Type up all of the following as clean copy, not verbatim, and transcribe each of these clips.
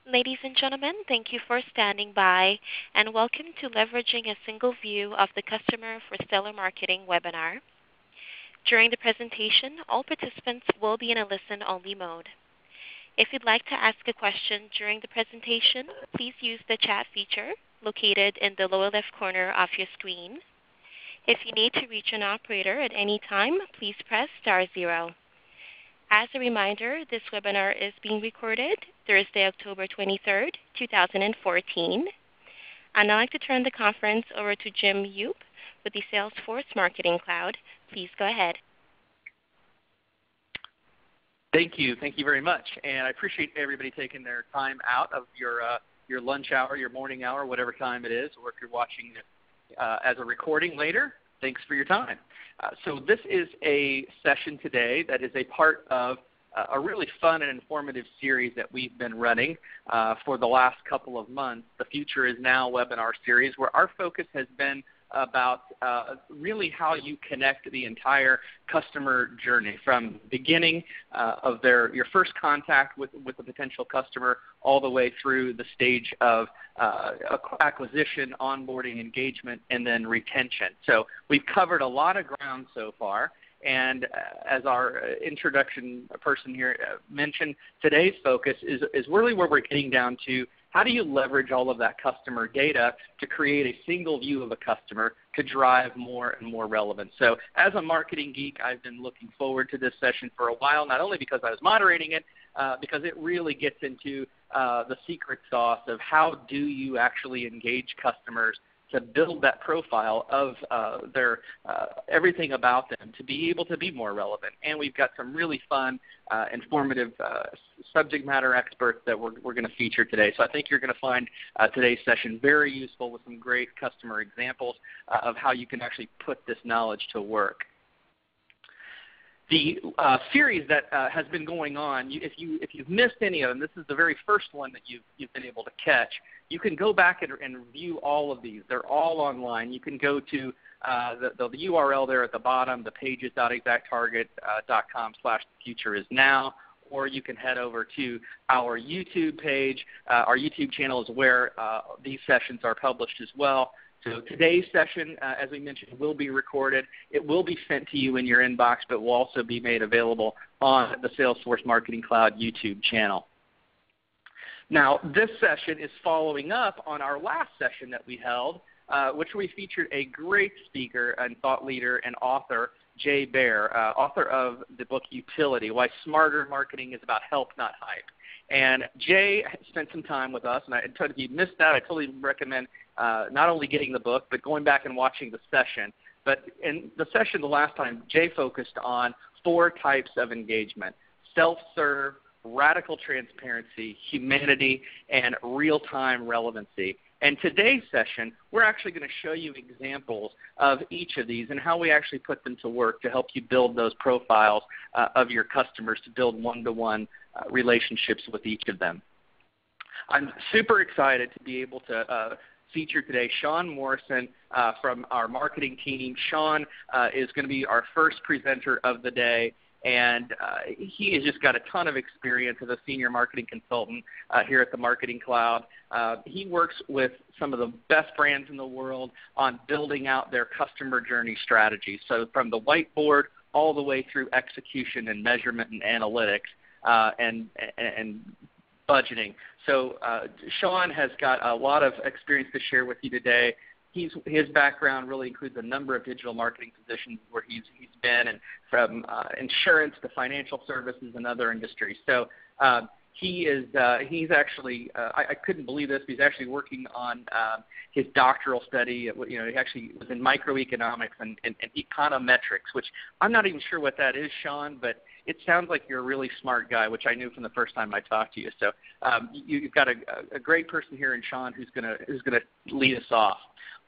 Ladies and gentlemen, thank you for standing by, and welcome to Leveraging a Single View of the Customer for Stellar Marketing webinar. During the presentation, all participants will be in a listen-only mode. If you'd like to ask a question during the presentation, please use the chat feature located in the lower left corner of your screen. If you need to reach an operator at any time, please press *0. As a reminder, this webinar is being recorded Thursday, October 23rd, 2014. I'd like to turn the conference over to Jim Yoop with the Salesforce Marketing Cloud. Please go ahead. Thank you. Thank you very much. And I appreciate everybody taking their time out of your lunch hour, your morning hour, whatever time it is, or if you're watching it as a recording later, thanks for your time. So this is a session today that is a part of a really fun and informative series that we've been running for the last couple of months, the Future is Now webinar series, where our focus has been about really how you connect the entire customer journey from beginning of your first contact with a potential customer all the way through the stage of acquisition, onboarding, engagement, and then retention. So we've covered a lot of ground so far. And as our introduction person here mentioned, today's focus is really where we're getting down to how do you leverage all of that customer data to create a single view of a customer to drive more and more relevance. So as a marketing geek, I've been looking forward to this session for a while, not only because I was moderating it, because it really gets into the secret sauce of how do you actually engage customers to build that profile of their everything about them to be able to be more relevant. And we've got some really fun, informative subject matter experts that we're going to feature today. So I think you're going to find today's session very useful with some great customer examples of how you can actually put this knowledge to work. The series that has been going on, if you've missed any of them, this is the very first one that you've been able to catch. You can go back and review all of these. They're all online. You can go to the URL there at the bottom, the pages.exacttarget.com/futureisnow, or you can head over to our YouTube page. Our YouTube channel is where these sessions are published as well. So today's session, as we mentioned, will be recorded. It will be sent to you in your inbox, but will also be made available on the Salesforce Marketing Cloud YouTube channel. Now, this session is following up on our last session that we held, which we featured a great speaker and thought leader and author, Jay Baer, author of the book Utility, Why Smarter Marketing is About Help, Not Hype. And Jay spent some time with us, and if you missed that, I totally recommend not only getting the book, but going back and watching the session. But in the session the last time, Jay focused on 4 types of engagement: self-serve, radical transparency, humanity, and real-time relevancy. And today's session, we're actually going to show you examples of each of these and how we actually put them to work to help you build those profiles of your customers to build one-to-one relationships with each of them. I'm super excited to be able to feature today Sean Morrison from our marketing team. Sean is going to be our first presenter of the day. And he has just got a ton of experience as a senior marketing consultant here at the Marketing Cloud. He works with some of the best brands in the world on building out their customer journey strategies. So from the whiteboard all the way through execution and measurement and analytics and budgeting. So Sean has got a lot of experience to share with you today. His background really includes a number of digital marketing positions where he's been, and from insurance to financial services and other industries. So he's actually I couldn't believe this. He's actually working on his doctoral study. He actually was in microeconomics and econometrics, which I'm not even sure what that is, Sean, but it sounds like you're a really smart guy, which I knew from the first time I talked to you. So you've got a great person here in Sean who's gonna lead us off.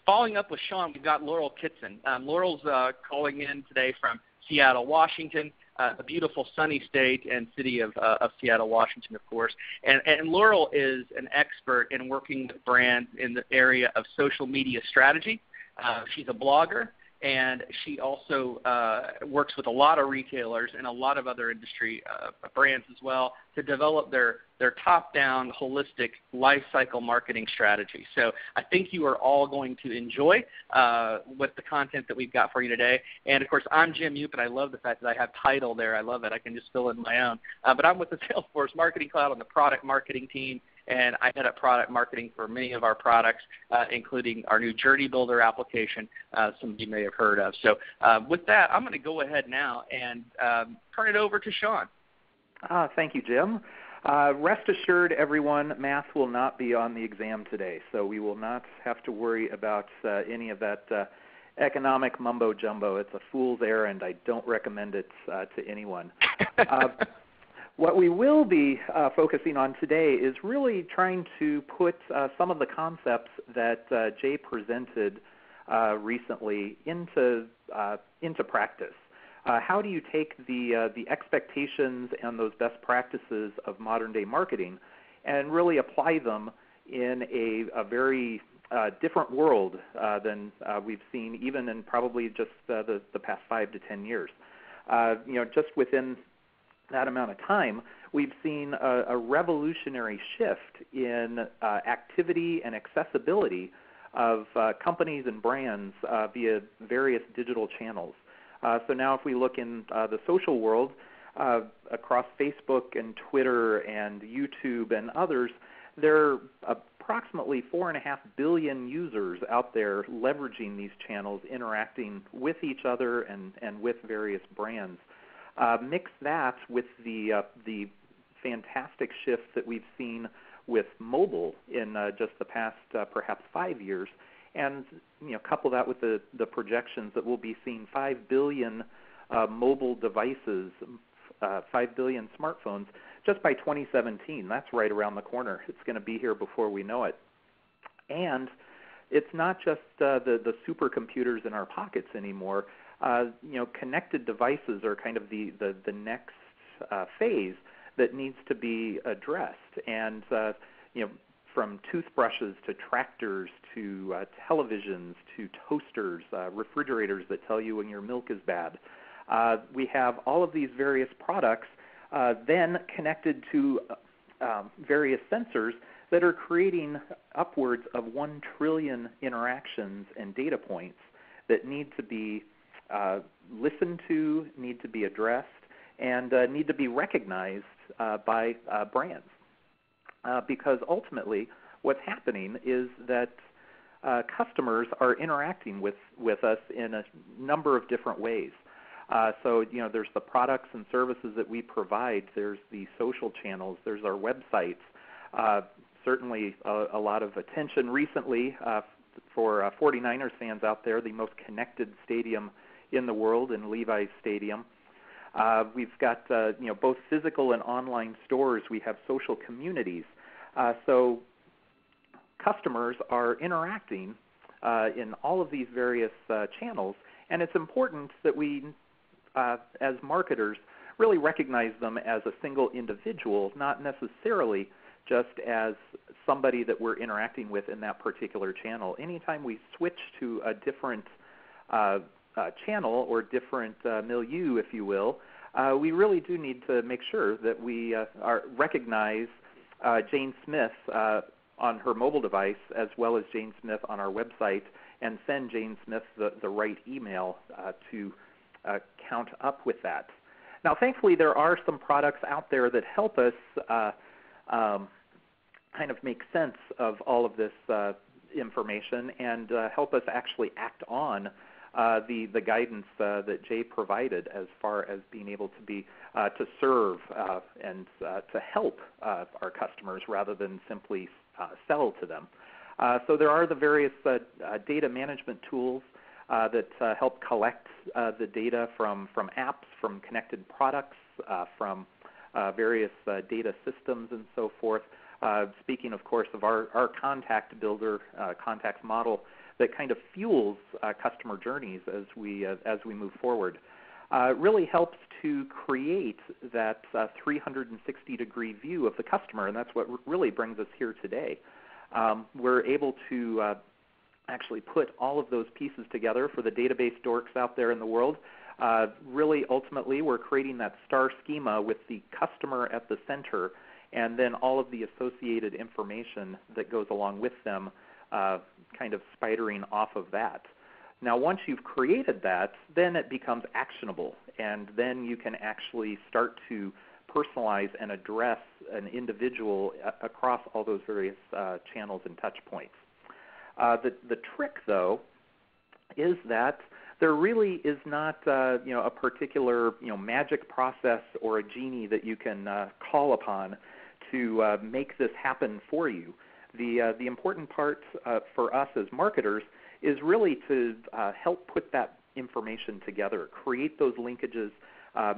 Following up with Sean, we've got Laurel Kitson. Laurel's calling in today from Seattle, Washington, a beautiful sunny state and city of Seattle, Washington, of course. And Laurel is an expert in working with brands in the area of social media strategy. She's a blogger, and she also works with a lot of retailers and a lot of other industry brands as well to develop their top-down holistic life cycle marketing strategy. So I think you are all going to enjoy with the content that we've got for you today. And, of course, I'm Jim Yoop, and I love the fact that I have title there. I love it. I can just fill in my own. But I'm with the Salesforce Marketing Cloud on the product marketing team, and I head up product marketing for many of our products, including our new Journey Builder application, some of you may have heard of. So with that, I'm going to go ahead now and turn it over to Sean. Thank you, Jim. Rest assured, everyone, math will not be on the exam today, so we will not have to worry about any of that economic mumbo-jumbo. It's a fool's errand. I don't recommend it to anyone. What we will be focusing on today is really trying to put some of the concepts that Jay presented recently into practice. How do you take the expectations and those best practices of modern-day marketing and really apply them in a very different world than we've seen even in probably just the past 5 to 10 years? Just within that amount of time, we've seen a revolutionary shift in activity and accessibility of companies and brands via various digital channels. So now if we look in the social world, across Facebook and Twitter and YouTube and others, there are approximately 4.5 billion users out there leveraging these channels, interacting with each other and with various brands. Mix that with the fantastic shift that we've seen with mobile in just the past perhaps 5 years, and couple that with the projections that we'll be seeing 5 billion mobile devices, 5 billion smartphones just by 2017. That's right around the corner. It's going to be here before we know it. And it's not just the supercomputers in our pockets anymore. Connected devices are kind of the next phase that needs to be addressed. And, from toothbrushes to tractors to televisions to toasters, refrigerators that tell you when your milk is bad. We have all of these various products then connected to various sensors that are creating upwards of 1 trillion interactions and data points that need to be listened to, need to be addressed, and need to be recognized by brands. Because ultimately what's happening is that customers are interacting with us in a number of different ways. So there's the products and services that we provide. There's the social channels. There's our websites. Certainly a lot of attention recently for 49ers fans out there, the most connected stadium in the world in Levi's Stadium. We've got both physical and online stores. We have social communities. So customers are interacting in all of these various channels, and it's important that we, as marketers, really recognize them as a single individual, not necessarily just as somebody that we're interacting with in that particular channel. Anytime we switch to a different channel or different milieu, if you will, we really do need to make sure that we recognize Jane Smith on her mobile device as well as Jane Smith on our website and send Jane Smith the right email to count up with that. Now, thankfully, there are some products out there that help us kind of make sense of all of this information and help us actually act on the guidance that Jay provided as far as being able to be to serve and to help our customers rather than simply sell to them. So there are the various data management tools that help collect the data from apps, from connected products, from various data systems and so forth. Speaking, of course, of our contact builder, contacts model that kind of fuels customer journeys as we move forward. It really helps to create that 360-degree view of the customer, and that's what really brings us here today. We're able to actually put all of those pieces together for the database dorks out there in the world. Really, ultimately, we're creating that star schema with the customer at the center and then all of the associated information that goes along with them kind of spidering off of that. Now, once you've created that, then it becomes actionable, and then you can actually start to personalize and address an individual across all those various channels and touch points. The trick, though, is that there really is not a particular magic process or a genie that you can call upon to make this happen for you. The important part for us as marketers is really to help put that information together, create those linkages,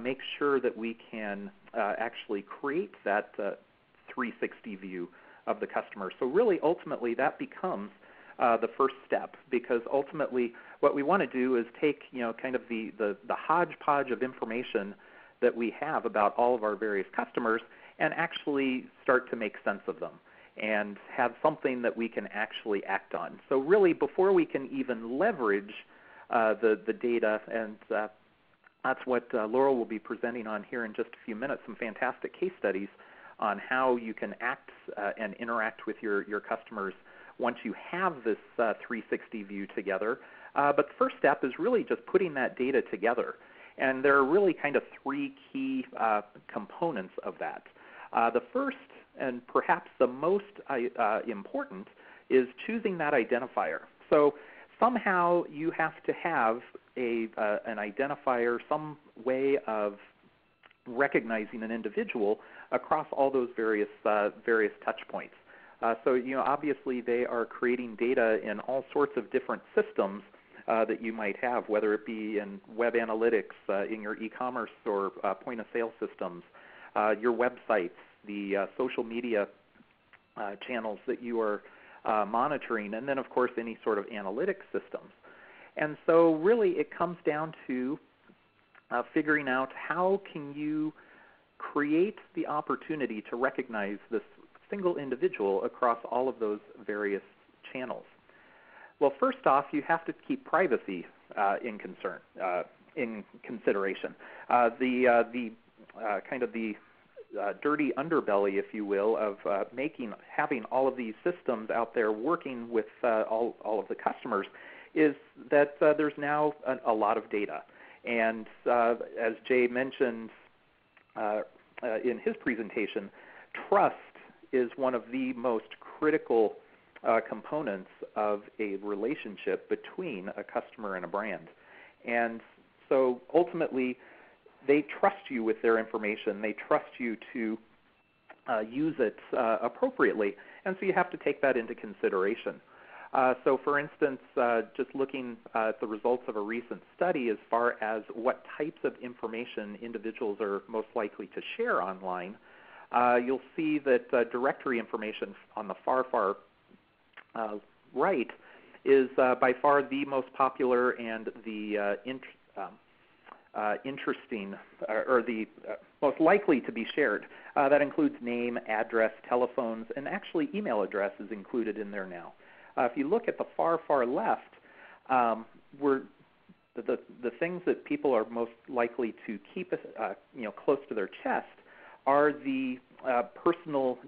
make sure that we can actually create that 360 view of the customer. So really, ultimately, that becomes the first step, because ultimately what we want to do is take kind of the hodgepodge of information that we have about all of our various customers and actually start to make sense of them and have something that we can actually act on. So really, before we can even leverage the data, and that's what Laurel will be presenting on here in just a few minutes, some fantastic case studies on how you can act and interact with your customers once you have this 360 view together. But the first step is really just putting that data together. And there are really kind of three key components of that. The first, and perhaps the most important, is choosing that identifier. So somehow you have to have an identifier, some way of recognizing an individual across all those various touch points. So obviously they are creating data in all sorts of different systems that you might have, whether it be in web analytics, in your e-commerce or point-of-sale systems, your websites, the social media channels that you are monitoring, and then, of course, any sort of analytics systems. And so really it comes down to figuring out how can you create the opportunity to recognize this single individual across all of those various channels. Well, first off, you have to keep privacy in consideration. The kind of the dirty underbelly, if you will, of having all of these systems out there working with all of the customers is that there's now a lot of data. And as Jay mentioned in his presentation, trust is one of the most critical components of a relationship between a customer and a brand. And so ultimately, they trust you with their information. They trust you to use it appropriately. And so you have to take that into consideration. So for instance, just looking at the results of a recent study as far as what types of information individuals are most likely to share online, you'll see that directory information on the far right is by far the most popular and the interesting, or the most likely to be shared. That includes name, address, telephones, and actually email address is included in there now. If you look at the far left, the things that people are most likely to keep close to their chest are the personal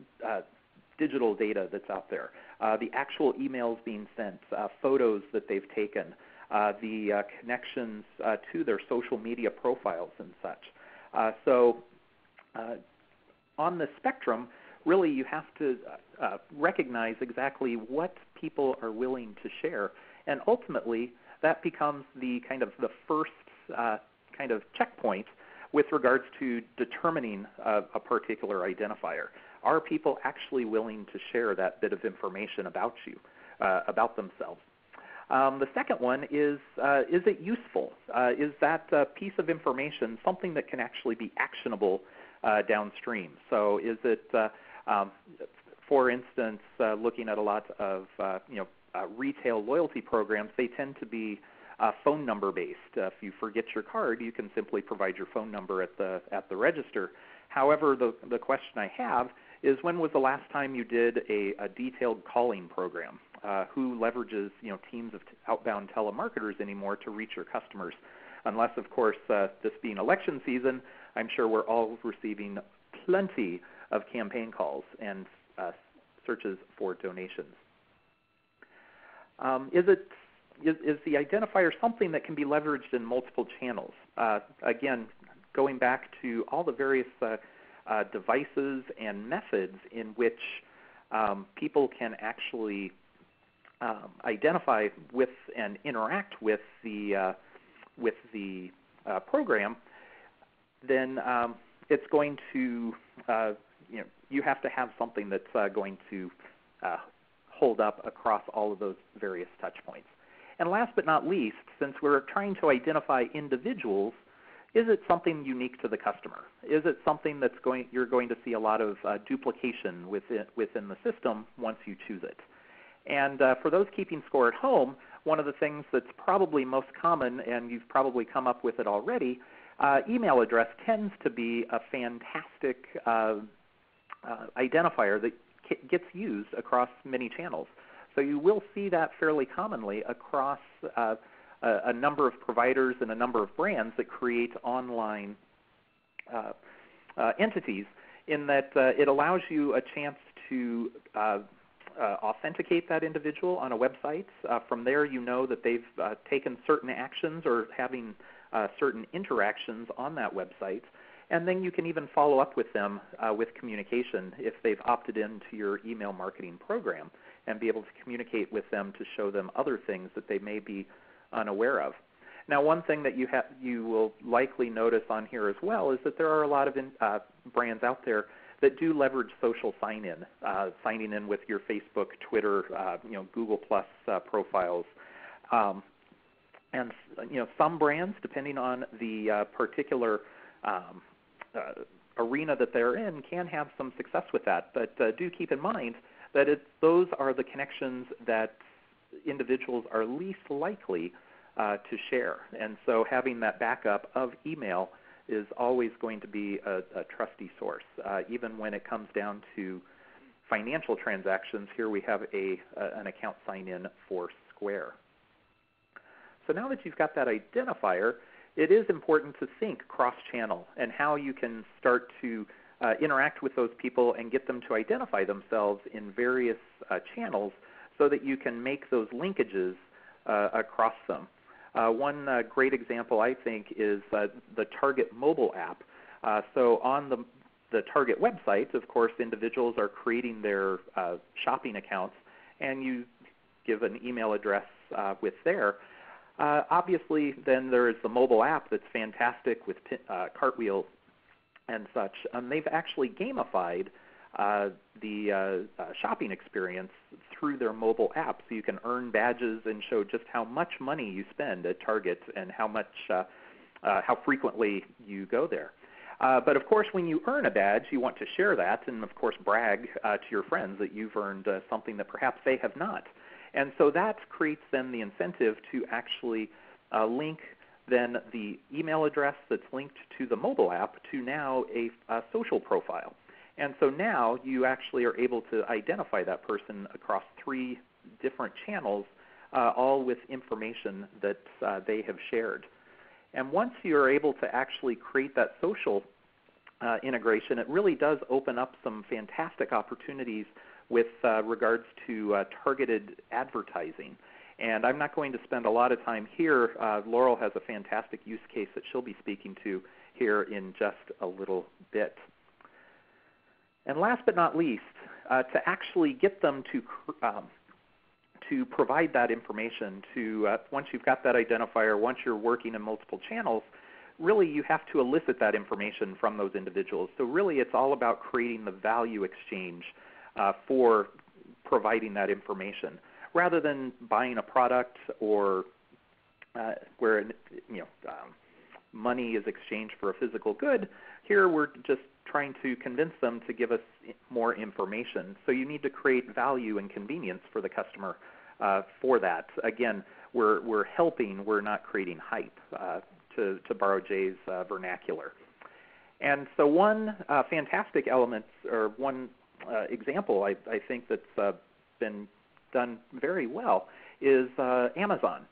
digital data that's out there, the actual emails being sent, photos that they've taken, the connections to their social media profiles and such. So on the spectrum, really you have to recognize exactly what people are willing to share, and ultimately that becomes the kind of the first kind of checkpoint with regards to determining a particular identifier. Are people actually willing to share that bit of information about you, about themselves? The second one is it useful? Is that piece of information something that can actually be actionable downstream? So is it, for instance, looking at a lot of retail loyalty programs, they tend to be phone number based. If you forget your card, you can simply provide your phone number at the register. However, the question I have is, when was the last time you did a detailed calling program? who leverages teams of outbound telemarketers anymore to reach your customers, unless, of course, this being election season, I'm sure we're all receiving plenty of campaign calls and searches for donations. Is the identifier something that can be leveraged in multiple channels? Again, going back to all the various devices and methods in which people can actually identify with and interact with the program, then it's going to you have to have something that's going to hold up across all of those various touch points. And last but not least, since we're trying to identify individuals, is it something unique to the customer? Is it something that's you're going to see a lot of duplication within the system once you choose it? And for those keeping score at home, one of the things that's probably most common, and you've probably come up with it already, email address tends to be a fantastic identifier that gets used across many channels. So you will see that fairly commonly across a number of providers and a number of brands that create online entities, in that it allows you a chance to authenticate that individual on a website. From there, you know that they've taken certain actions or having certain interactions on that website. And then you can even follow up with them with communication if they've opted into your email marketing program, and be able to communicate with them to show them other things that they may be unaware of. Now, one thing that you will likely notice on here as well is that there are a lot of brands out there that do leverage social sign-in, signing in with your Facebook, Twitter, Google Plus profiles. And some brands, depending on the particular arena that they're in, can have some success with that. But do keep in mind that those are the connections that individuals are least likely to share. And so having that backup of email is always going to be a trusty source. Even when it comes down to financial transactions, here we have an account sign-in for Square. So now that you've got that identifier, it is important to think cross-channel and how you can start to interact with those people and get them to identify themselves in various channels so that you can make those linkages across them. One great example, I think, is the Target mobile app. So on the Target website, of course, individuals are creating their shopping accounts, and you give an email address with there. Obviously, then there is the mobile app that's fantastic with Cartwheel and such. They've actually gamified the shopping experience through their mobile app, so you can earn badges and show just how much money you spend at Target and how frequently you go there. But of course, when you earn a badge, you want to share that and, of course, brag to your friends that you've earned something that perhaps they have not. And so that creates then the incentive to actually link then the email address that's linked to the mobile app to now a social profile. And so now you actually are able to identify that person across 3 different channels, all with information that they have shared. And once you're able to actually create that social integration, it really does open up some fantastic opportunities with regards to targeted advertising. And I'm not going to spend a lot of time here. Laurel has a fantastic use case that she'll be speaking to here in just a little bit. And last but not least, to actually get them to provide that information, once you've got that identifier, once you're working in multiple channels, really you have to elicit that information from those individuals. So really it's all about creating the value exchange for providing that information, rather than buying a product or where money is exchanged for a physical good. Here we're just trying to convince them to give us more information. So you need to create value and convenience for the customer for that. Again, we're helping, we're not creating hype, to borrow Jay's vernacular. And so one fantastic element, or one example I think that's been done very well is Amazon.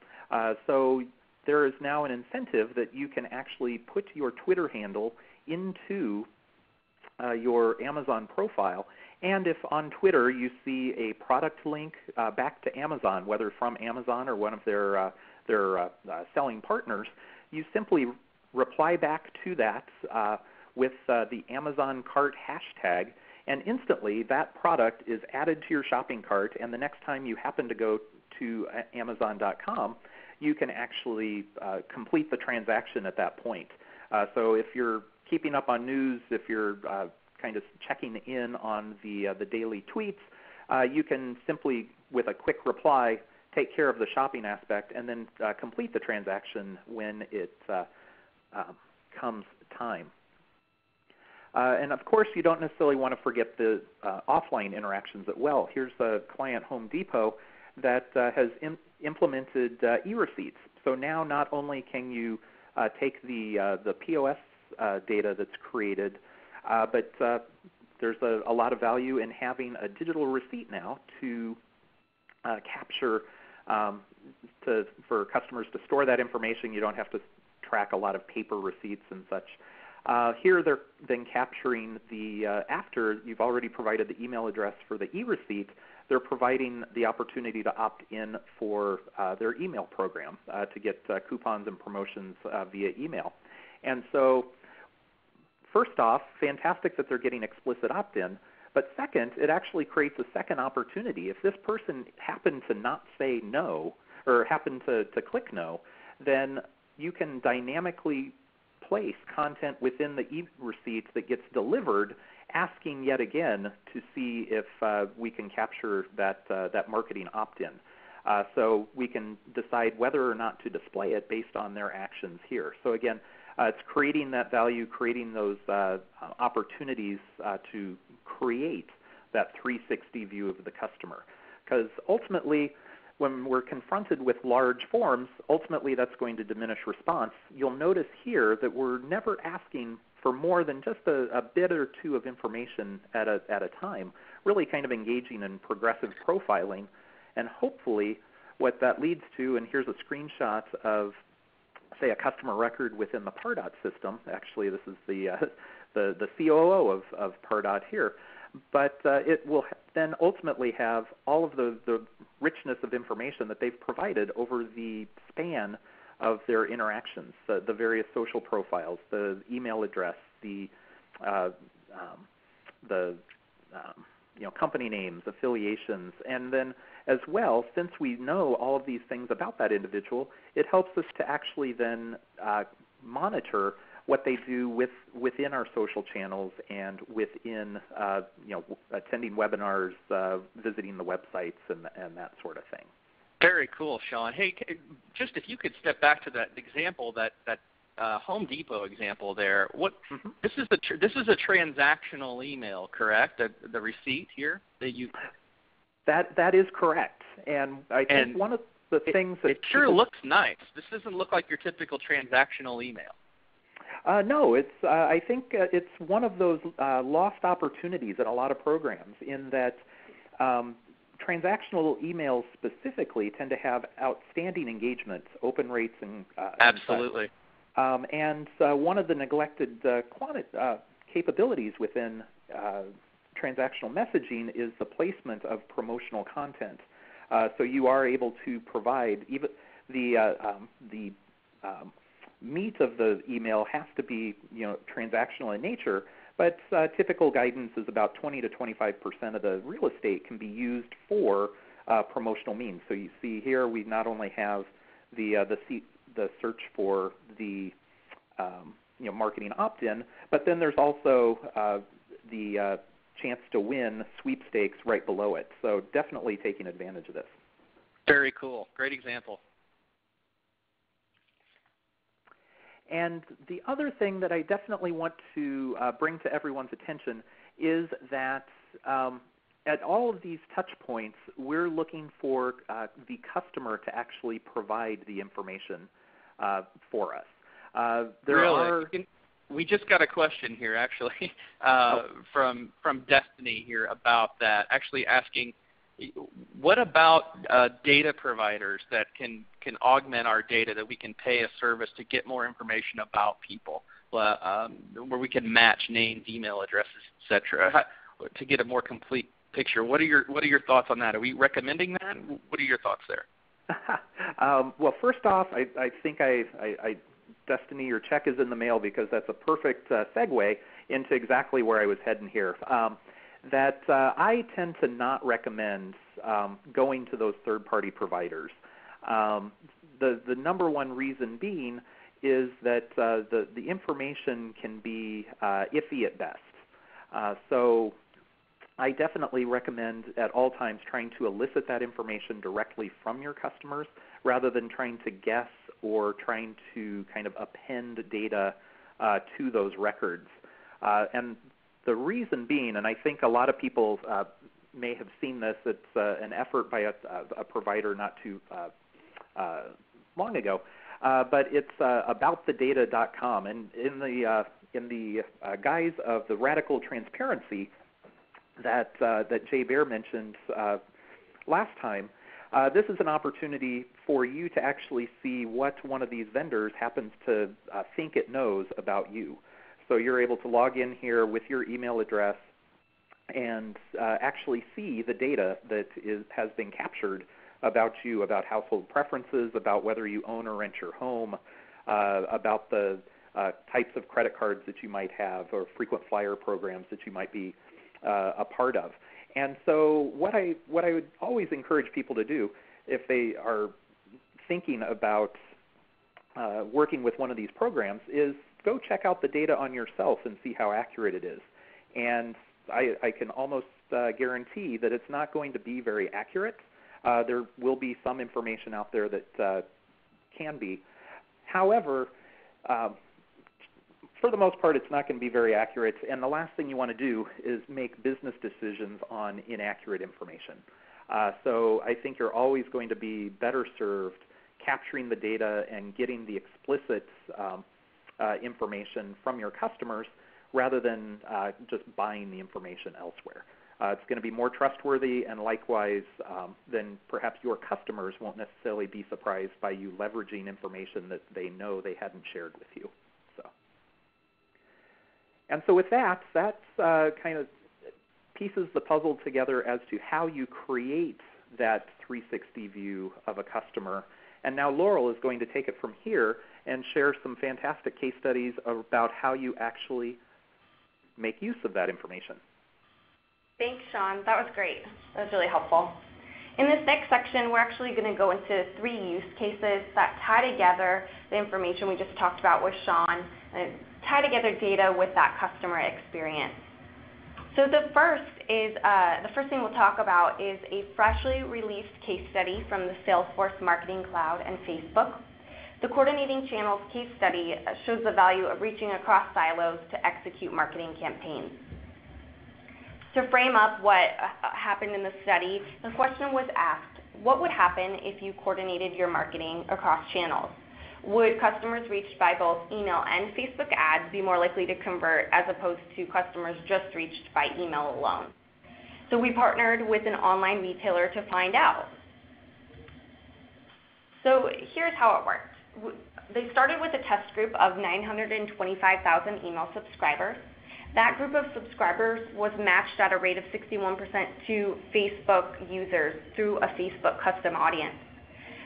So there is now an incentive that you can actually put your Twitter handle into your Amazon profile. And if on Twitter you see a product link back to Amazon, whether from Amazon or one of their selling partners, you simply reply back to that with the Amazon cart hashtag, and instantly that product is added to your shopping cart, and the next time you happen to go to Amazon.com, you can actually complete the transaction at that point. So if you're keeping up on news, if you're kind of checking in on the daily tweets, you can simply, with a quick reply, take care of the shopping aspect and then complete the transaction when it comes time. And of course, you don't necessarily want to forget the offline interactions as well. Here's a client, Home Depot, that has implemented e-receipts. So now not only can you take the POS data that's created, but there's a lot of value in having a digital receipt now to capture for customers to store that information. You don't have to track a lot of paper receipts and such. Here they're then capturing after you've already provided the email address for the e-receipt, they're providing the opportunity to opt in for their email program to get coupons and promotions via email. And so first off, fantastic that they're getting explicit opt-in, but second, it actually creates a second opportunity. If this person happened to not say no or happened to click no, then you can dynamically place content within the e-receipt that gets delivered, asking yet again to see if we can capture that marketing opt-in. So we can decide whether or not to display it based on their actions here. So again, it's creating that value, creating those opportunities to create that 360 view of the customer. Because ultimately, when we're confronted with large forms, ultimately that's going to diminish response. You'll notice here that we're never asking for more than just a bit or two of information at a time, really kind of engaging in progressive profiling. And hopefully what that leads to, and here's a screenshot of, say, a customer record within the Pardot system. Actually, this is the COO of Pardot here. But it will then ultimately have all of the richness of information that they've provided over the span of their interactions, the various social profiles, the email address, the company names, affiliations, and then as well, since we know all of these things about that individual, it helps us to actually then monitor what they do within our social channels and within attending webinars, visiting the websites, and that sort of thing. Very cool, Sean. Hey, just if you could step back to that example, that Home Depot example there. This is a transactional email, correct? The receipt here that you. That is correct, and I think one of the things that it sure looks nice. This doesn't look like your typical transactional email. No, it's. I think it's one of those lost opportunities in a lot of programs, in that transactional emails specifically tend to have outstanding engagement, open rates, and absolutely. And one of the neglected capabilities within transactional messaging is the placement of promotional content. So you are able to provide even the meat of the email has to be transactional in nature, but typical guidance is about 20 to 25% of the real estate can be used for promotional means. So you see here we not only have the search for the marketing opt-in, but then there's also the chance to win sweepstakes right below it. So definitely taking advantage of this. Very cool. Great example. And the other thing that I definitely want to bring to everyone's attention is that at all of these touch points, we're looking for the customer to actually provide the information for us. We just got a question here, actually, from Destiny here about that, actually asking, What about data providers that can augment our data, that we can pay a service to get more information about people, where we can match names, email addresses, etc., to get a more complete picture? What are your thoughts on that? Are we recommending that? What are your thoughts there? Well, first off, I think Destiny, your check is in the mail, because that's a perfect segue into exactly where I was heading here. I tend to not recommend going to those third-party providers. The number one reason being is that the information can be iffy at best. So I definitely recommend at all times trying to elicit that information directly from your customers rather than trying to guess or trying to kind of append data to those records. And the reason being, and I think a lot of people may have seen this, it's an effort by a provider not too long ago, but it's aboutthedata.com. And in the guise of the radical transparency that Jay Baer mentioned last time, this is an opportunity for you to actually see what one of these vendors happens to think it knows about you. So you're able to log in here with your email address and actually see the data that has been captured about you, about household preferences, about whether you own or rent your home, about the types of credit cards that you might have or frequent flyer programs that you might be a part of. And so what I would always encourage people to do if they are thinking about working with one of these programs is go check out the data on yourself and see how accurate it is. And I can almost guarantee that it's not going to be very accurate. There will be some information out there that can be. However, for the most part, it's not going to be very accurate, and the last thing you want to do is make business decisions on inaccurate information. So I think you're always going to be better served capturing the data and getting the explicit information from your customers rather than just buying the information elsewhere. It's going to be more trustworthy, and likewise, then perhaps your customers won't necessarily be surprised by you leveraging information that they know they hadn't shared with you. And so with that, kind of pieces the puzzle together as to how you create that 360 view of a customer. And now Laurel is going to take it from here and share some fantastic case studies about how you actually make use of that information. Thanks, Sean. That was great. That was really helpful. In this next section, we're actually going to go into 3 use cases that tie together the information we just talked about with Sean and tie together data with that customer experience. So the first thing we'll talk about is a freshly released case study from the Salesforce Marketing Cloud and Facebook. The Coordinating Channels case study shows the value of reaching across silos to execute marketing campaigns. To frame up what happened in the study, the question was asked, what would happen if you coordinated your marketing across channels? Would customers reached by both email and Facebook ads be more likely to convert as opposed to customers just reached by email alone? So we partnered with an online retailer to find out. So here's how it worked. They started with a test group of 925,000 email subscribers. That group of subscribers was matched at a rate of 61% to Facebook users through a Facebook custom audience.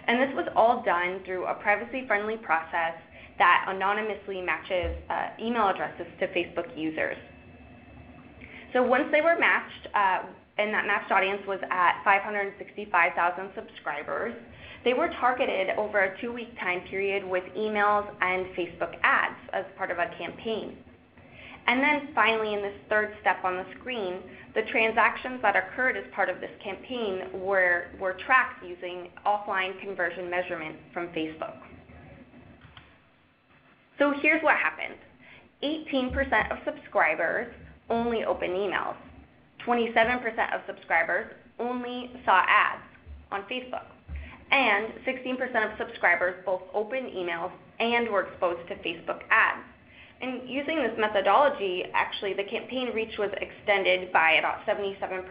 And this was all done through a privacy-friendly process that anonymously matches email addresses to Facebook users. So once they were matched, and that matched audience was at 565,000 subscribers, they were targeted over a 2-week time period with emails and Facebook ads as part of a campaign. And then finally, in this third step on the screen, the transactions that occurred as part of this campaign were tracked using offline conversion measurement from Facebook. So here's what happened. 18% of subscribers only opened emails. 27% of subscribers only saw ads on Facebook. And 16% of subscribers both opened emails and were exposed to Facebook ads. And using this methodology, actually, the campaign reach was extended by about 77%.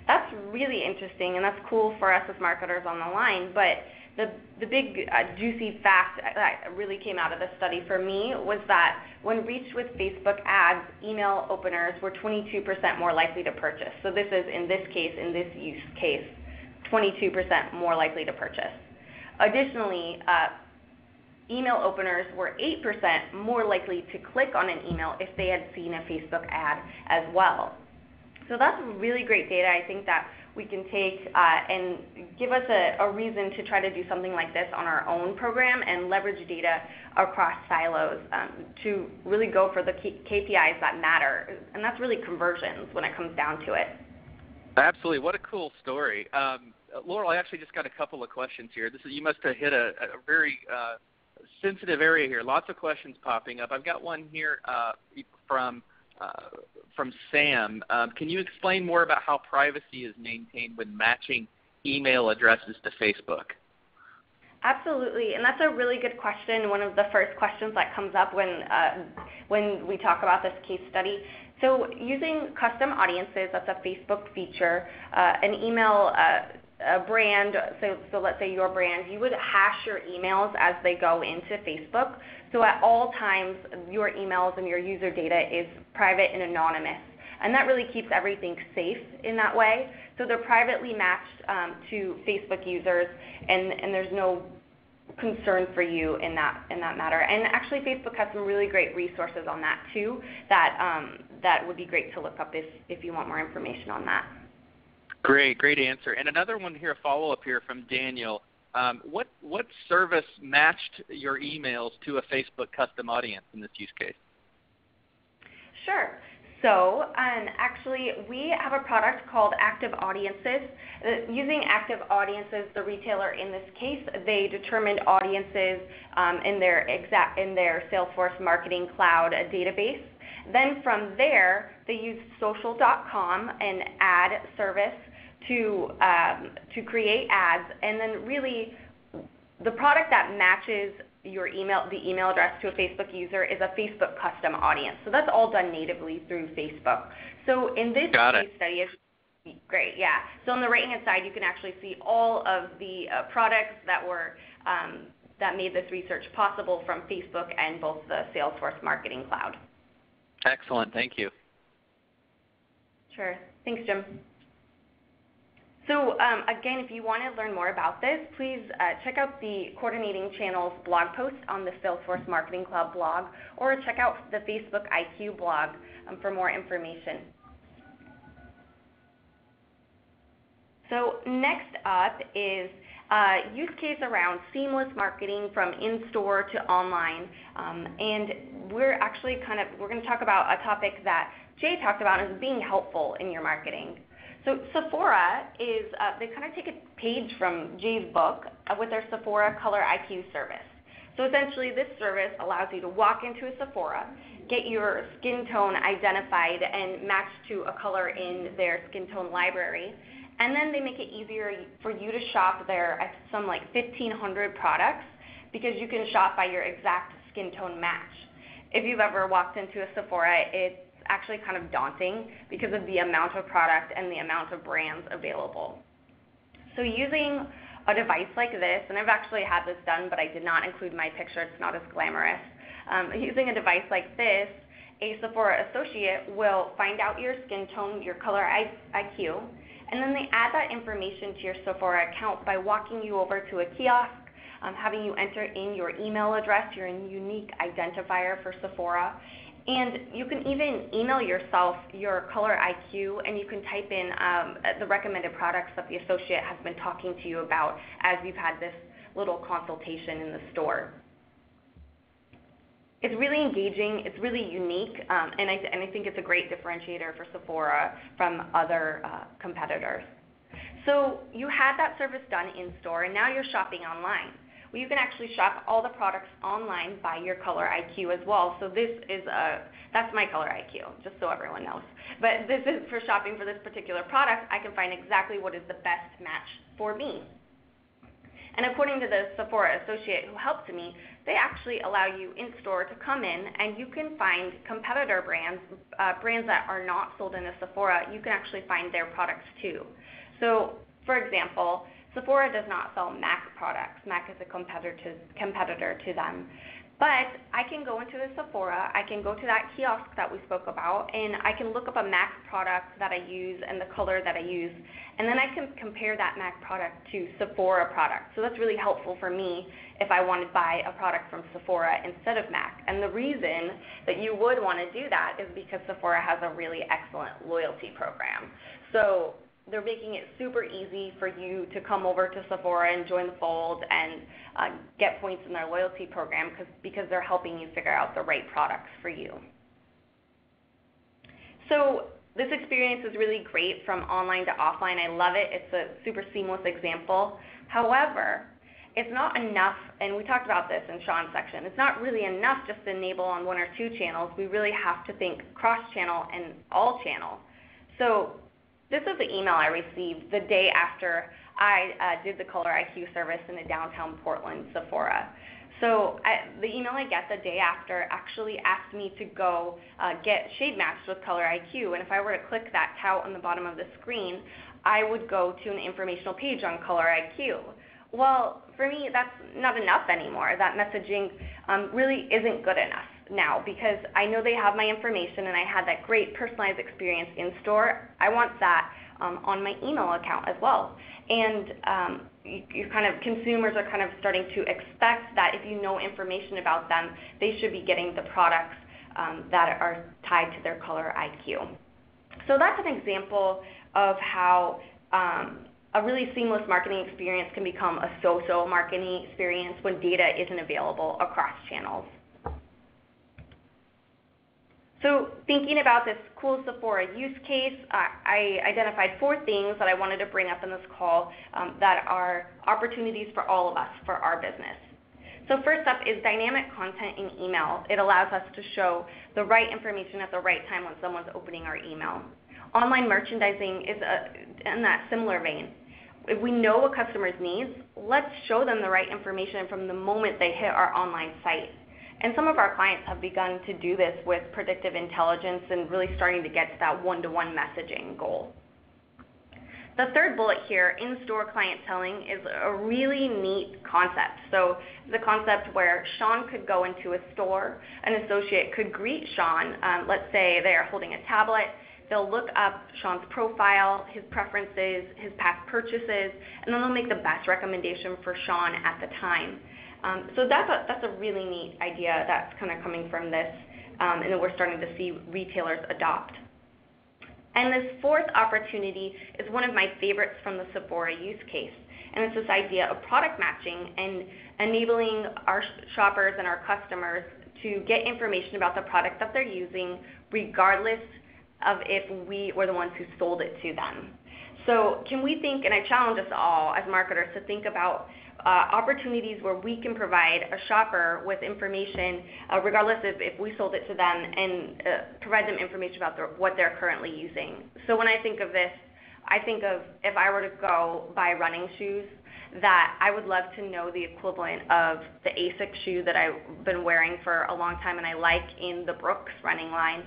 That's really interesting, and that's cool for us as marketers on the line. But the big juicy fact that really came out of this study for me was that when reached with Facebook ads, email openers were 22% more likely to purchase. So this is, in this use case, 22% more likely to purchase. Additionally, email openers were 8% more likely to click on an email if they had seen a Facebook ad as well. So that's really great data. I think that we can take and give us a reason to try to do something like this on our own program and leverage data across silos to really go for the KPIs that matter. And that's really conversions when it comes down to it. Absolutely. What a cool story. Laurel, I actually just got a couple of questions here. You must have hit a very sensitive area here. Lots of questions popping up. I've got one here from Sam. Can you explain more about how privacy is maintained when matching email addresses to Facebook? Absolutely, and that's a really good question. One of the first questions that comes up when we talk about this case study. So using custom audiences, that's a Facebook feature, an email brand, so let's say your brand, you would hash your emails as they go into Facebook. So at all times, your emails and your user data is private and anonymous. And that really keeps everything safe in that way. So they're privately matched to Facebook users, and there's no concern for you in that matter. And actually, Facebook has some really great resources on that too. That would be great to look up if you want more information on that. Great answer. And another one here, a follow-up here from Daniel. What service matched your emails to a Facebook custom audience in this use case? Sure. So actually, we have a product called Active Audiences. Using Active Audiences, the retailer in this case, they determined audiences in their Salesforce Marketing Cloud database. Then from there, they used social.com, an ad service, to create ads, and then really the product that matches the email address to a Facebook user is a Facebook custom audience. So that's all done natively through Facebook. So in this case study, great, yeah. So on the right-hand side, you can actually see all of the products that made this research possible from Facebook and both the Salesforce Marketing Cloud. Excellent, thank you. Sure, thanks, Jim. So again, if you want to learn more about this, please check out the Coordinating Channels blog post on the Salesforce Marketing Cloud blog, or check out the Facebook IQ blog for more information. So next up is use case around seamless marketing from in-store to online, and we're going to talk about a topic that Jay talked about as being helpful in your marketing. So Sephora is, they kind of take a page from Jay's book with their Sephora Color IQ service. So essentially this service allows you to walk into a Sephora, get your skin tone identified and matched to a color in their skin tone library, and then they make it easier for you to shop their some like 1,500 products because you can shop by your exact skin tone match. If you've ever walked into a Sephora, it's actually kind of daunting because of the amount of product and the amount of brands available. So using a device like this, and I've actually had this done, but I did not include my picture, it's not as glamorous. Using a device like this, a Sephora associate will find out your skin tone, your color IQ, and then they add that information to your Sephora account by walking you over to a kiosk, having you enter in your email address, your unique identifier for Sephora. And you can even email yourself your color IQ, and you can type in the recommended products that the associate has been talking to you about as you've had this little consultation in the store. It's really engaging, it's really unique, and I think it's a great differentiator for Sephora from other competitors. So you had that service done in store, and now you're shopping online. Well, you can actually shop all the products online by your color IQ as well. So this is that's my color IQ, just so everyone knows. But this is for shopping for this particular product. I can find exactly what is the best match for me. And according to the Sephora associate who helped me, they actually allow you in store to come in and you can find competitor brands, brands that are not sold in a Sephora, you can actually find their products too. So for example, Sephora does not sell MAC products. MAC is a competitor to them. But I can go into a Sephora, I can go to that kiosk that we spoke about, and I can look up a MAC product that I use and the color that I use, and then I can compare that MAC product to Sephora products. So that's really helpful for me if I want to buy a product from Sephora instead of MAC. And the reason that you would want to do that is because Sephora has a really excellent loyalty program. So they're making it super easy for you to come over to Sephora and join the fold and get points in their loyalty program because they're helping you figure out the right products for you. So this experience is really great from online to offline. I love it. It's a super seamless example. However, it's not enough, and we talked about this in Sean's section, it's not really enough just to enable on one or two channels. We really have to think cross-channel and all-channel. So this is the email I received the day after I did the Color IQ service in a downtown Portland Sephora. So the email I get the day after actually asked me to go get shade matched with Color IQ, and if I were to click that tout on the bottom of the screen, I would go to an informational page on Color IQ. Well, for me, that's not enough anymore. That messaging really isn't good enough now because I know they have my information and I had that great personalized experience in store. I want that on my email account as well. And consumers are kind of starting to expect that if you know information about them, they should be getting the products that are tied to their Color IQ. So that's an example of how a really seamless marketing experience can become a so-so marketing experience when data isn't available across channels. So thinking about this cool Sephora use case, I identified 4 things that I wanted to bring up in this call that are opportunities for all of us for our business. So first up is dynamic content in email. It allows us to show the right information at the right time when someone's opening our email. Online merchandising is in that similar vein. If we know what customers need, let's show them the right information from the moment they hit our online site. And some of our clients have begun to do this with predictive intelligence and really starting to get to that one-to-one messaging goal. The third bullet here, in-store clienteling, is a really neat concept. So the concept where Sean could go into a store, an associate could greet Sean, let's say they are holding a tablet, they'll look up Sean's profile, his preferences, his past purchases, and then they'll make the best recommendation for Sean at the time. So that's a really neat idea that's kind of coming from this, and that we're starting to see retailers adopt. And this fourth opportunity is one of my favorites from the Sephora use case, and it's this idea of product matching and enabling our shoppers and our customers to get information about the product that they're using regardless of if we were the ones who sold it to them. So can we think, and I challenge us all as marketers to think about opportunities where we can provide a shopper with information, regardless if we sold it to them, and provide them information about what they're currently using. So when I think of this, I think of if I were to go buy running shoes, that I would love to know the equivalent of the ASIC shoe that I've been wearing for a long time and I like in the Brooks running line,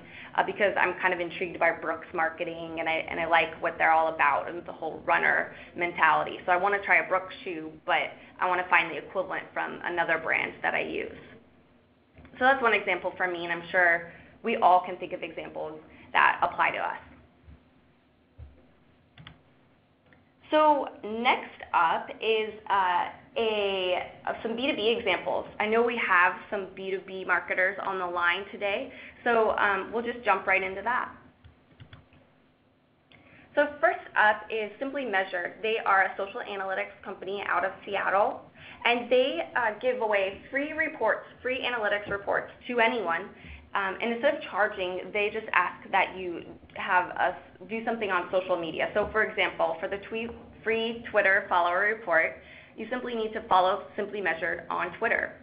because I'm kind of intrigued by Brooks marketing and I like what they're all about and the whole runner mentality. So I want to try a Brooks shoe, but I want to find the equivalent from another brand that I use. So that's one example for me, and I'm sure we all can think of examples that apply to us. So next up is some B2B examples. I know we have some B2B marketers on the line today, so we'll just jump right into that. So first up is Simply Measured. They are a social analytics company out of Seattle, and they give away free reports, free analytics reports to anyone. And instead of charging, they just ask that you have us do something on social media. So for example, for the free Twitter follower report, you simply need to follow Simply Measured on Twitter.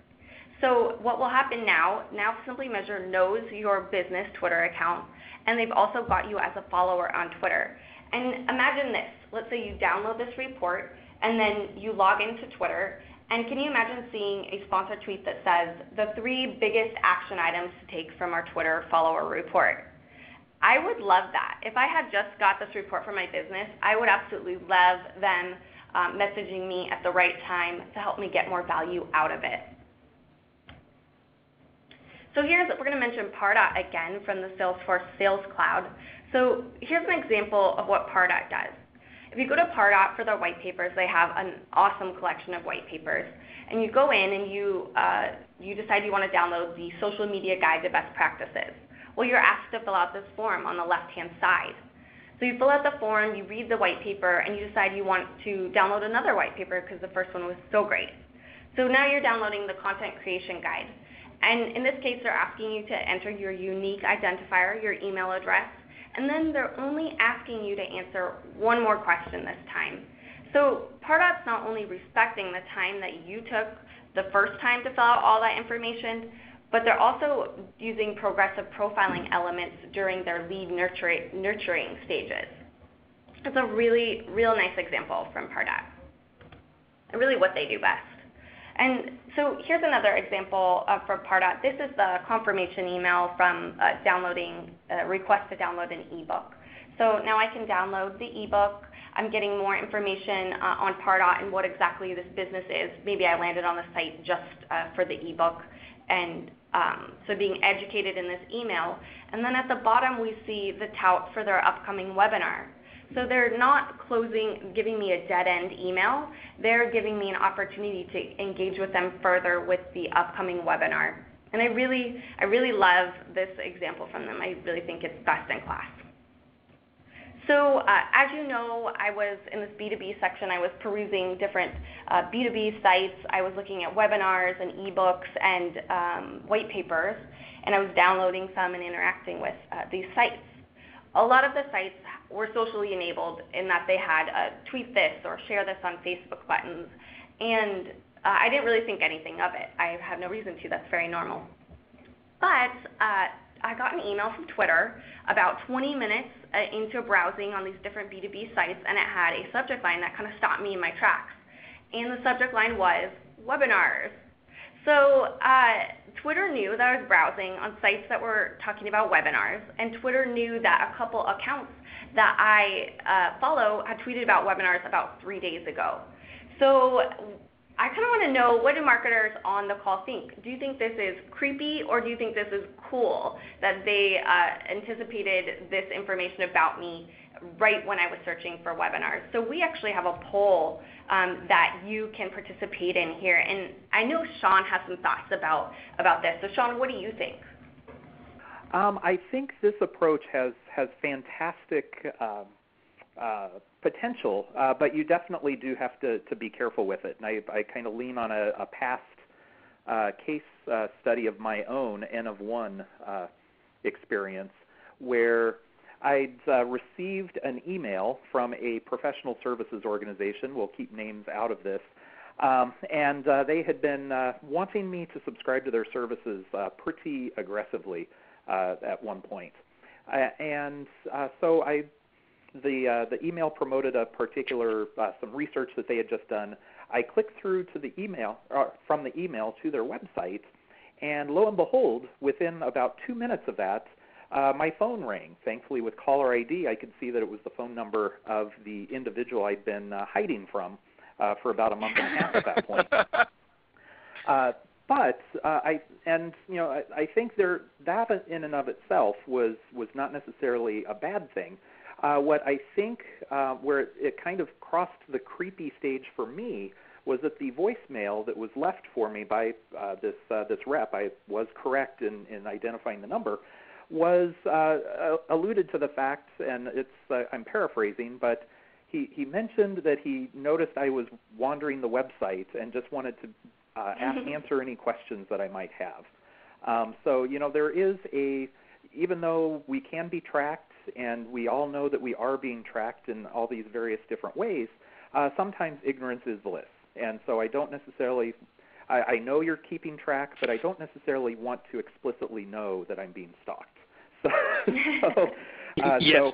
So what will happen now Simply Measured knows your business Twitter account, and they've also got you as a follower on Twitter. And imagine this. Let's say you download this report, and then you log into Twitter, and can you imagine seeing a sponsored tweet that says, the 3 biggest action items to take from our Twitter follower report? I would love that. If I had just got this report for my business, I would absolutely love them messaging me at the right time to help me get more value out of it. So we're going to mention Pardot again from the Salesforce Sales Cloud. So here's an example of what Pardot does. If you go to Pardot for their white papers, they have an awesome collection of white papers. And you go in and you decide you want to download the Social Media Guide to Best Practices. Well, you're asked to fill out this form on the left-hand side. So you fill out the form, you read the white paper, and you decide you want to download another white paper because the first one was so great. So now you're downloading the Content Creation Guide. And in this case, they're asking you to enter your unique identifier, your email address, and then they're only asking you to answer one more question this time. So Pardot's not only respecting the time that you took the first time to fill out all that information, but they're also using progressive profiling elements during their lead nurturing stages. It's a real nice example from Pardot, and really what they do best. And so here's another example for Pardot. This is the confirmation email from request to download an ebook. So now I can download the ebook. I'm getting more information on Pardot and what exactly this business is. Maybe I landed on the site just for the ebook, and so being educated in this email. And then at the bottom we see the tout for their upcoming webinar. So they're not giving me a dead-end email. They're giving me an opportunity to engage with them further with the upcoming webinar. And I really love this example from them. I really think it's best in class. So as you know, I was in this B2B section. I was perusing different B2B sites. I was looking at webinars and ebooks and white papers, and I was downloading some and interacting with these sites. A lot of the sites were socially enabled in that they had tweet this or share this on Facebook buttons, and I didn't really think anything of it. I have no reason to. That's very normal. But I got an email from Twitter about 20 minutes into browsing on these different B2B sites, and it had a subject line that kind of stopped me in my tracks. And the subject line was webinars. So Twitter knew that I was browsing on sites that were talking about webinars, and Twitter knew that a couple accounts that I follow had tweeted about webinars about 3 days ago. So I kind of want to know, what do marketers on the call think? Do you think this is creepy, or do you think this is cool that they anticipated this information about me right when I was searching for webinars? So we actually have a poll that you can participate in here, and I know Sean has some thoughts about this. So Sean, what do you think? I think this approach has fantastic potential, but you definitely do have to be careful with it. And I kind of lean on a past case study of my own, N of 1 experience, where I'd received an email from a professional services organization. We'll keep names out of this. And they had been wanting me to subscribe to their services pretty aggressively at one point. So the email promoted a particular some research that they had just done. I clicked through to the email from the email to their website, and lo and behold, within about 2 minutes of that, my phone rang. Thankfully, with caller ID, I could see that it was the phone number of the individual I'd been hiding from for about a month and a half at that point. But I think that in and of itself was not necessarily a bad thing. What I think where it kind of crossed the creepy stage for me was that the voicemail that was left for me by this rep, I was correct in identifying the number, was alluded to the fact, and I'm paraphrasing, but he mentioned that he noticed I was wandering the website and just wanted to answer any questions that I might have. So, there is even though we can be tracked, and we all know that we are being tracked in all these various different ways, sometimes ignorance is bliss. And so I don't necessarily, I know you're keeping track, but I don't necessarily want to explicitly know that I'm being stalked. So Yeah,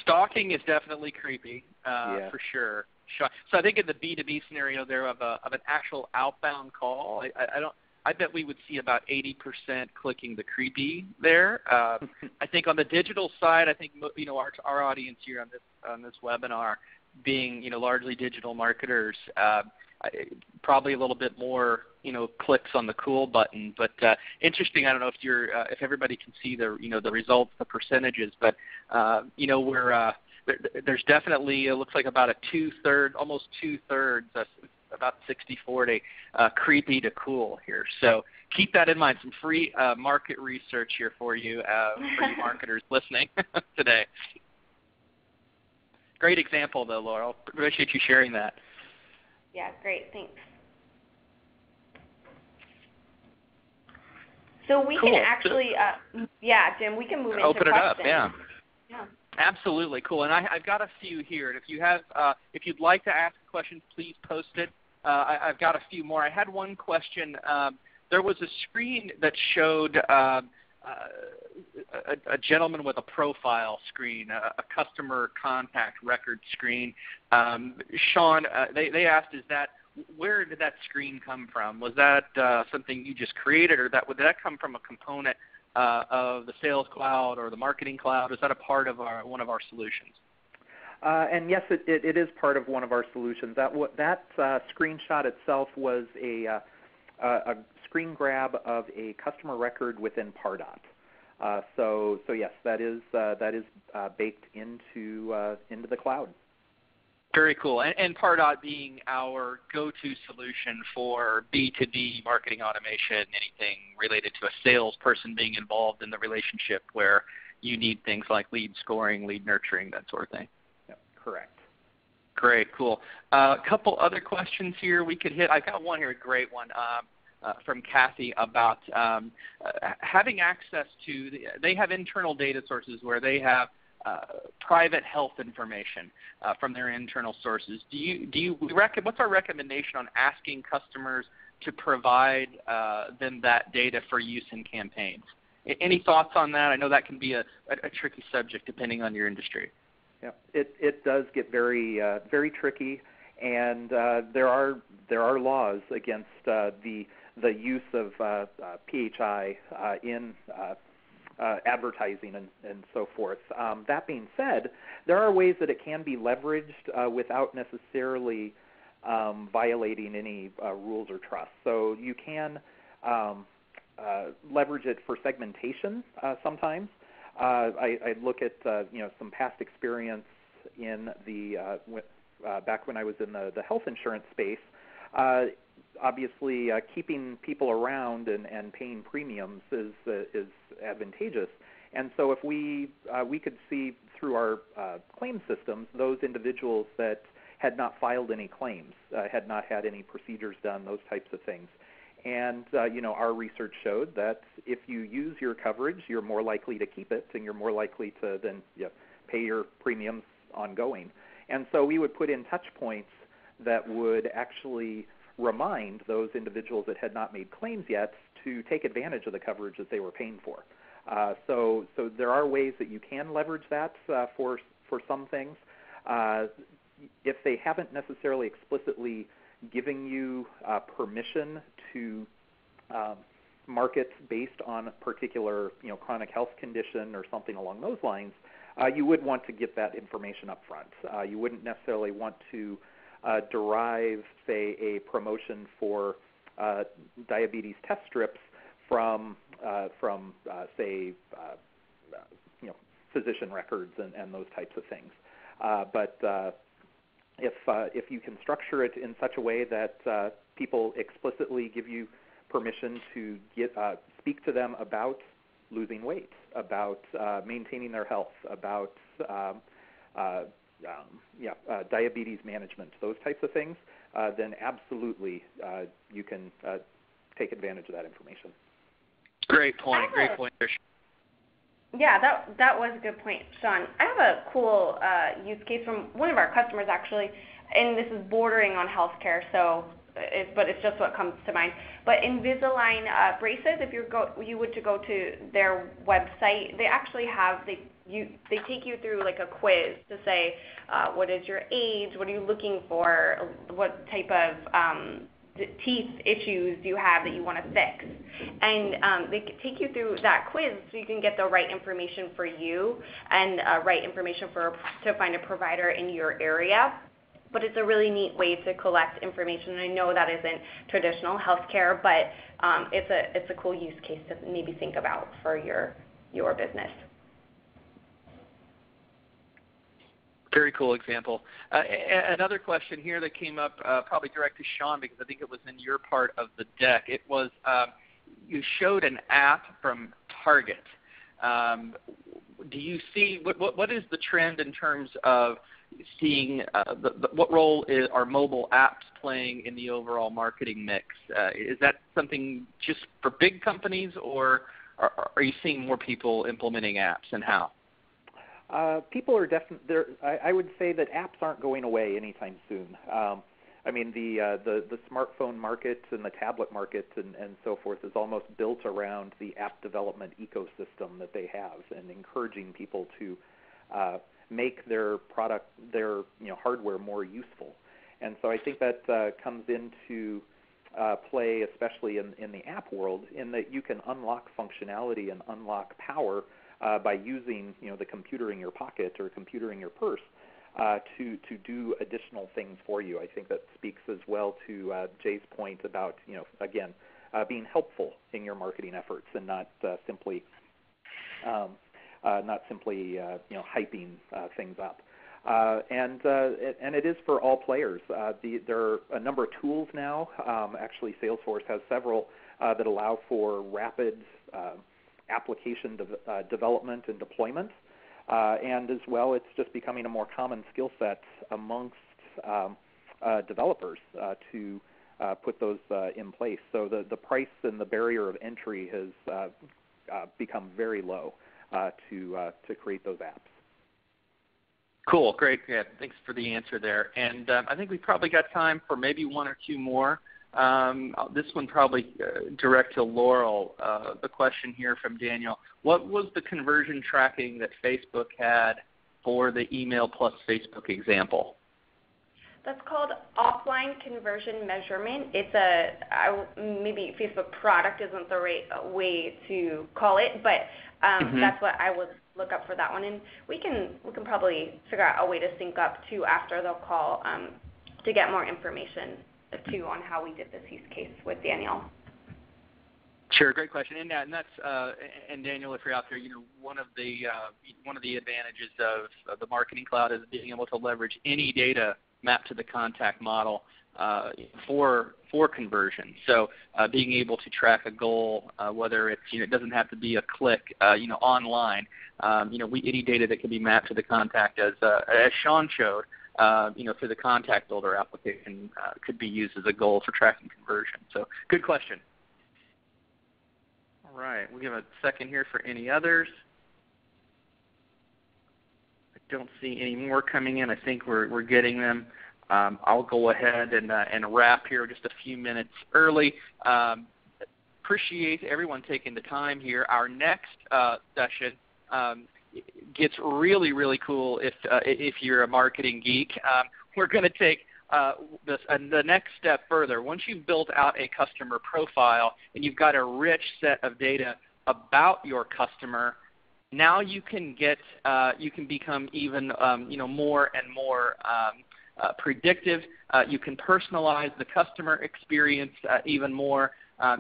stalking is definitely creepy, for sure. So I think in the B2B scenario there of an actual outbound call, I bet we would see about 80% clicking the creepy there. I think on the digital side, I think our audience here on this webinar, being largely digital marketers, probably a little bit more clicks on the cool button. But interesting. I don't know if everybody can see the the results, the percentages, but we're there's definitely, it looks like about almost two-thirds, about 60-40, creepy to cool here. So keep that in mind. Some free market research here for you marketers listening today. Great example, though, Laurel. Appreciate you sharing that. Yeah, great. Thanks. So we can actually, Jim, we can move into open questions. It up, yeah. Absolutely, cool. And I've got a few here. And if you'd like to ask questions, please post it. I've got a few more. I had one question. There was a screen that showed a gentleman with a profile screen, a customer contact record screen. Sean, they asked, where did that screen come from? Was that something you just created, or did that come from a component of the Sales Cloud or the Marketing Cloud? Is that a part of one of our solutions? And yes, it is part of one of our solutions. That screenshot itself was a screen grab of a customer record within Pardot. So yes, that is baked into the cloud. Very cool. And Pardot being our go-to solution for B2B marketing automation, anything related to a salesperson being involved in the relationship where you need things like lead scoring, lead nurturing, that sort of thing. Yep, correct. Great, cool. A couple other questions here we could hit. I've got one here, a great one, from Kathy about having access to, they have internal data sources where they have private health information from their internal sources. What's our recommendation on asking customers to provide them that data for use in campaigns? Any thoughts on that? I know that can be a tricky subject depending on your industry. Yeah, it does get very very tricky, and there are laws against the use of PHI in advertising and so forth. That being said, there are ways that it can be leveraged without necessarily violating any rules or trusts. So you can leverage it for segmentation sometimes. I look at some past experience in back when I was in the health insurance space. Obviously, keeping people around and paying premiums is advantageous. And so if we could see through our claim systems those individuals that had not filed any claims, had not had any procedures done, those types of things. And our research showed that if you use your coverage, you're more likely to keep it, and you're more likely to then pay your premiums ongoing. And so we would put in touch points that would actually remind those individuals that had not made claims yet to take advantage of the coverage that they were paying for. So there are ways that you can leverage that for some things. If they haven't necessarily explicitly given you permission to market based on a particular chronic health condition or something along those lines, you would want to get that information up front. You wouldn't necessarily want to derive, say, a promotion for diabetes test strips from say, physician records and those types of things. But if you can structure it in such a way that people explicitly give you permission to speak to them about losing weight, about maintaining their health, about diabetes management, those types of things, then absolutely you can take advantage of that information. Great point. Great point there. Yeah, that was a good point, Sean. I have a cool use case from one of our customers, actually, and this is bordering on healthcare, so but it's just what comes to mind. But Invisalign braces, if you were to go to their website, they actually have they take you through like a quiz to say what is your age, what are you looking for, what type of teeth issues do you have that you want to fix, and they take you through that quiz so you can get the right information for you and right information to find a provider in your area. But it's a really neat way to collect information. And I know that isn't traditional healthcare, but it's a cool use case to maybe think about for your business. Very cool example. Another question here that came up, probably direct to Sean, because I think it was in your part of the deck. It was you showed an app from Target. Do you see what is the trend in terms of seeing what role are mobile apps playing in the overall marketing mix? Is that something just for big companies, or are you seeing more people implementing apps, and how? People are definitely. I would say that apps aren't going away anytime soon. I mean, the smartphone market and the tablet market and so forth is almost built around the app development ecosystem that they have, and encouraging people to make their product, their hardware more useful. And so I think that comes into play, especially in the app world, in that you can unlock functionality and unlock power by using the computer in your pocket or computer in your purse to do additional things for you. I think that speaks as well to Jay's point about again being helpful in your marketing efforts and not simply hyping things up. And it is for all players. There are a number of tools now. Actually, Salesforce has several that allow for rapid application development and deployment. And as well, it's just becoming a more common skill set amongst developers to put those in place. So the price and the barrier of entry has become very low to create those apps. Cool, great. Yeah, thanks for the answer there. And I think we've probably got time for maybe one or two more. This one probably direct to Laurel. The question here from Daniel: what was the conversion tracking that Facebook had for the email plus Facebook example? That's called offline conversion measurement. It's maybe Facebook product isn't the right way to call it, but that's what I would look up for that one. And we can probably figure out a way to sync up too after the call to get more information too on how we did this use case with Daniel. Sure, great question. And that's and Daniel, if you're out there, one of the advantages of the Marketing Cloud is being able to leverage any data mapped to the contact model for conversion. So being able to track a goal, whether it's it doesn't have to be a click, online. Any data that can be mapped to the contact, as Sean showed, through the contact builder application, could be used as a goal for tracking conversion. So good question. All right, we'll give a second here for any others. I don't see any more coming in. I think we're getting them. I'll go ahead and wrap here just a few minutes early. Appreciate everyone taking the time here. Our next session gets really, really cool if you're a marketing geek. We're going to take the next step further. Once you've built out a customer profile and you've got a rich set of data about your customer, now you can become even more and more predictive. You can personalize the customer experience even more.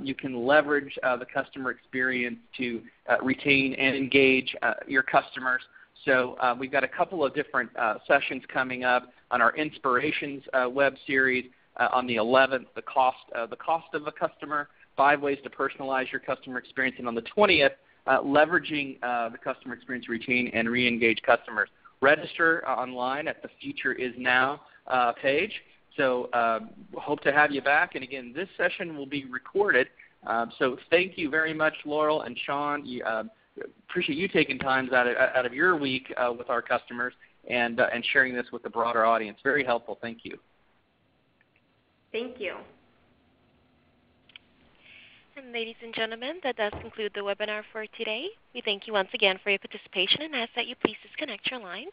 You can leverage the customer experience to retain and engage your customers. So we've got a couple of different sessions coming up on our Inspirations web series on the 11th, the cost of a customer, 5 ways to personalize your customer experience, and on the 20th, leveraging the customer experience to retain and re-engage customers. Register online at the Future Is Now page. So hope to have you back. And again, this session will be recorded. So thank you very much, Laurel and Sean. Appreciate you taking time out of your week with our customers and sharing this with the broader audience. Very helpful. Thank you. Thank you. And ladies and gentlemen, that does conclude the webinar for today. We thank you once again for your participation and ask that you please disconnect your lines.